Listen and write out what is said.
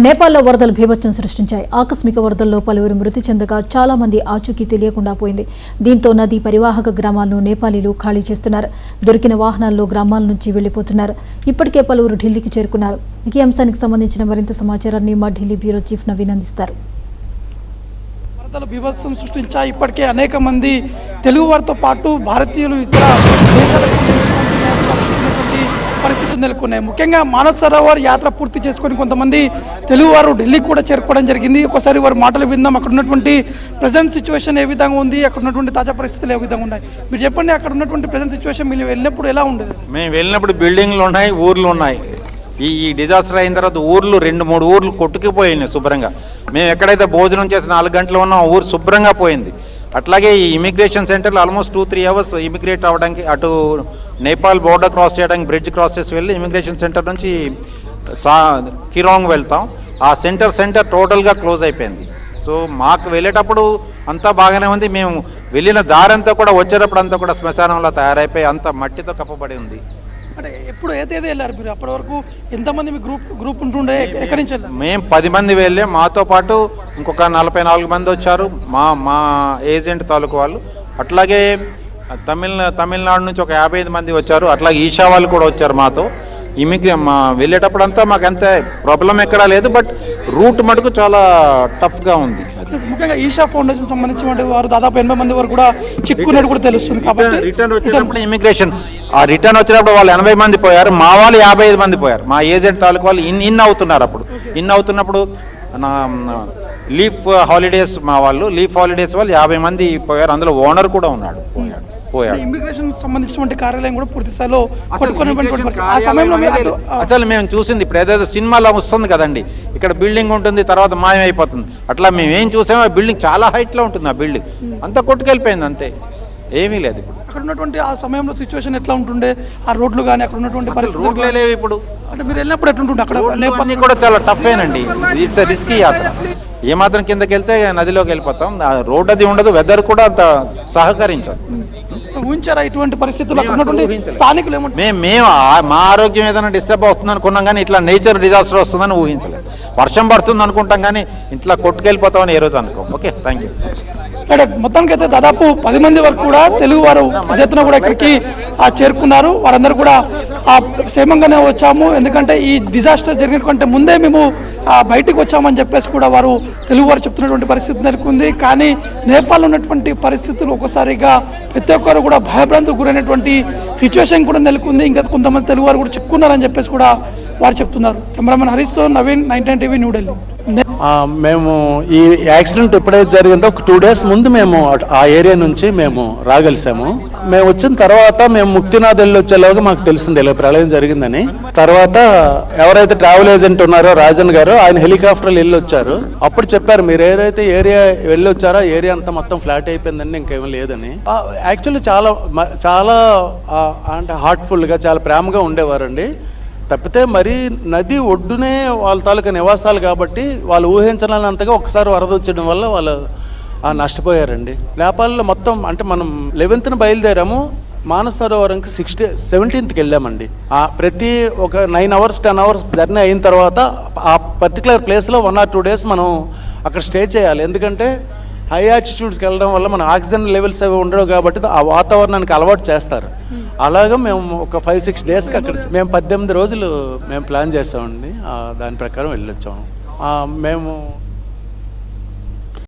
నేపాల్లో వరదలు బీభత్సం సృష్టించాయి. ఆకస్మిక వరదల్లో పలువురు మృతి చెందగా చాలా మంది ఆచూకీ తెలియకుండా పోయింది. దీంతో నది పరివాహక గ్రామాలను నేపాలీలు ఖాళీ చేస్తున్నారు. దొరికిన వాహనాల్లో గ్రామాల నుంచి వెళ్లిపోతున్నారు. ఇప్పటికే పలువురు ఢిల్లీకి చేరుకున్నారు. ఈ అంశానికి సంబంధించిన మరింత సమాచారాన్ని మా ఢిల్లీ బ్యూరో చీఫ్ నవీన్ అందిస్తారు. వరదలు బీభత్సం సృష్టించాయి. ఇప్పటికే అనేక మంది తెలుగు వారితో పాటు భారతీయులు ఇతర దేశాలకు పరిస్థితులు నెలకొన్నాయి. ముఖ్యంగా మానస్ సరోవర్ యాత్ర పూర్తి చేసుకొని కొంతమంది తెలుగువారు ఢిల్లీ కూడా చేరుకోవడం జరిగింది. ఒకసారి వారి మాటలు విందాం. అక్కడ ఉన్నటువంటి ప్రజెంట్ సిచ్యువేషన్ ఏ విధంగా ఉంది, అక్కడ ఉన్నటువంటి తాజా పరిస్థితులు ఏ విధంగా ఉన్నాయి, మీరు చెప్పండి. అక్కడ ఉన్నటువంటి ప్రజెంట్ సిచ్యువేషన్ మీరు వెళ్ళినప్పుడు ఎలా ఉండేది? మేము వెళ్ళినప్పుడు బిల్డింగ్లు ఉన్నాయి, ఊర్లు ఉన్నాయి. ఈ డిజాస్టర్ అయిన తర్వాత ఊర్లు 2-3 ఊర్లు కొట్టుకుపోయినాయి శుభ్రంగా. మేము ఎక్కడైతే భోజనం చేసి 4 గంటలు ఉన్నాం ఊరు శుభ్రంగా పోయింది. అట్లాగే ఈ ఇమిగ్రేషన్ సెంటర్లో ఆల్మోస్ట్ 2-3 అవర్స్ ఇమిగ్రేట్ అవ్వడానికి, అటు నేపాల్ బోర్డర్ క్రాస్ చేయడానికి బ్రిడ్జ్ క్రాస్ చేసి వెళ్ళి ఇమిగ్రేషన్ సెంటర్ నుంచి కిరాంగ్ వెళ్తాం. ఆ సెంటర్ టోటల్గా క్లోజ్ అయిపోయింది. సో మాకు వెళ్ళేటప్పుడు అంతా బాగానే ఉంది. మేము వెళ్ళిన దారంతా కూడా వచ్చేటప్పుడు అంతా కూడా శ్మశానంలో తయారైపోయి అంత మట్టితో కప్పబడి ఉంది. అంటే ఎప్పుడు ఏ తేదీ వెళ్ళారు మీరు? అప్పటి వరకు ఎంతమంది మీ గ్రూప్ ఉంటుండే? ఎక్కడి నుంచి వెళ్ళారు? మేము 10 మంది వెళ్ళాం. మాతో పాటు ఇంకొక 44 మంది వచ్చారు మా ఏజెంట్ తాలూకు వాళ్ళు. అట్లాగే తమిళనాడు నుంచి ఒక 55 మంది వచ్చారు. అట్లాగే ఈషా వాళ్ళు కూడా వచ్చారు మాతో. వెళ్ళేటప్పుడు అంతా మాకు అంత ప్రాబ్లం ఎక్కడా లేదు. బట్ రూట్ మటుకు చాలా టఫ్గా ఉంది. ముఖ్యంగా ఈషా ఫౌండేషన్ సంబంధించిన వారు దాదాపు 80 మంది వరకు కూడా చిక్కున్నట్టు కూడా తెలుస్తుంది. కాబట్టి రిటర్న్ వచ్చేటప్పుడు ఇమిగ్రేషన్ రిటర్న్ వచ్చినప్పుడు వాళ్ళు 80 మంది పోయారు. మా వాళ్ళు 55 మంది పోయారు. మా ఏజెంట్ తాలూకు వాళ్ళు ఇన్ అవుతున్నారు. అప్పుడు ఇన్ అవుతున్నప్పుడు లీఫ్ హాలిడేస్ మా వాళ్ళు వాళ్ళు 50 మంది పోయారు. అందులో ఓనర్ కూడా ఉన్నాడు, పోయాడు. ఇమిగ్రేషన్ సంబంధించిన కార్యాలయం కూడా పూర్తి స్థాయిలో అసలు మేము చూసింది ఇప్పుడు ఏదైతే సినిమాలో వస్తుంది కదండి, ఇక్కడ బిల్డింగ్ ఉంటుంది తర్వాత మాయమైపోతుంది. అట్లా మేము ఏం చూసామో ఆ బిల్డింగ్ చాలా హైట్లో ఉంటుంది. ఆ బిల్డింగ్ అంతా కొట్టుకెళ్ళిపోయింది, అంతే, ఏమీ లేదు. ఇప్పుడు అక్కడ ఉన్నటువంటి ఆ సమయంలో సిచ్యువేషన్ ఎట్లా ఉంటుండే? ఆ రోడ్లు కానీ అక్కడ ఉన్నటువంటి పరిస్థితులు లేవు ఇప్పుడు. అంటే మీరు వెళ్ళినప్పుడు ఎట్లుంటుండే? అక్కడ నేపాల్ కూడా చాలా టఫ్ ఏనండి. ఇట్స్ రిస్కీ యాత్ర. ఏమాత్రం కిందకి వెళ్తే నదిలోకి వెళ్ళిపోతాం. రోడ్ అది ఉండదు, వెదర్ కూడా అంత సహకరించదు. ఊహించారా ఇటువంటి పరిస్థితులు? స్థానికులు మేము మా ఆరోగ్యం ఏదైనా డిస్టర్బ్ అవుతుంది అనుకున్నాం, కానీ ఇట్లా నేచర్ డిజాస్టర్ వస్తుందని ఊహించలేదు. వర్షం పడుతుంది అనుకుంటాం, కానీ ఇట్లా కొట్టుకెళ్ళిపోతామని ఏ రోజు అనుకోం. Okay, thank you. మొత్తానికి అయితే దాదాపు 10 మంది వరకు కూడా తెలుగు వారు పెద్ద కూడా ఇక్కడికి చేరుకున్నారు. వారందరూ కూడా క్షేమంగానే వచ్చాము, ఎందుకంటే ఈ డిజాస్టర్ జరిగిన కంటే ముందే మేము బయటికి వచ్చామని చెప్పేసి కూడా వారు తెలుగు వారు చెప్తున్నటువంటి పరిస్థితి నెలకొంది. కానీ నేపాల్లో ఉన్నటువంటి పరిస్థితులు ఒకసారిగా ప్రతి ఒక్కరు కూడా భయభ్రాంతులకు గురైనటువంటి సిచ్యువేషన్ కూడా నెలకొంది. ఇంకా కొంతమంది తెలుగు వారు కూడా చెప్పుకున్నారని చెప్పేసి కూడా వారు చెప్తున్నారు. కెమెరామెన్ హరీష్తో నవీన్, 9 టీవీ, న్యూఢిల్లీ. మేము ఈ యాక్సిడెంట్ ఎప్పుడైతే జరిగిందో ఒక 2 days ముందు మేము ఆ ఏరియా నుంచి మేము రాగలిసాము. మేము వచ్చిన తర్వాత మేము ముక్తినాథ్ వెళ్ళి వచ్చేలాగా మాకు తెలిసింది ఇలా ప్రళయం జరిగిందని. తర్వాత ఎవరైతే ట్రావెల్ ఏజెంట్ ఉన్నారో రాజన్ గారు, ఆయన హెలికాప్టర్లు వెళ్ళి వచ్చారు. అప్పుడు చెప్పారు, మీరు ఏదైతే ఏరియా వెళ్ళి వచ్చారో ఏరియా అంతా మొత్తం ఫ్లాట్ అయిపోయిందని, ఇంకేమీ లేదని. యాక్చువల్లీ చాలా అంటే హార్ట్ఫుల్గా చాలా ప్రేమగా ఉండేవారండి. తప్పితే మరి నది ఒడ్డునే వాళ్ళ తాలూకా నివాసాలు కాబట్టి వాళ్ళు ఊహించలేనంతగా ఒకసారి వరద వచ్చడం వల్ల వాళ్ళు నష్టపోయారండి. నేపాల్లో మొత్తం అంటే మనం 11th బయలుదేరాము, మానస్ సరోవరంకి 17th వెళ్ళామండి. ప్రతి ఒక 9 hours 10 hours జర్నీ అయిన తర్వాత ఆ పర్టికులర్ ప్లేస్లో 1 or 2 days మనం అక్కడ స్టే చేయాలి. ఎందుకంటే హై ఆల్టిట్యూడ్స్కి వెళ్ళడం వల్ల మన ఆక్సిజన్ లెవెల్స్ అవి ఉండవు కాబట్టి ఆ వాతావరణానికి అలవాటు చేస్తారు. అలాగా మేము ఒక 5-6 daysకి అక్కడ మేము 18 రోజులు మేము ప్లాన్ చేసామండి. దాని ప్రకారం వెళ్ళొచ్చాము. మేము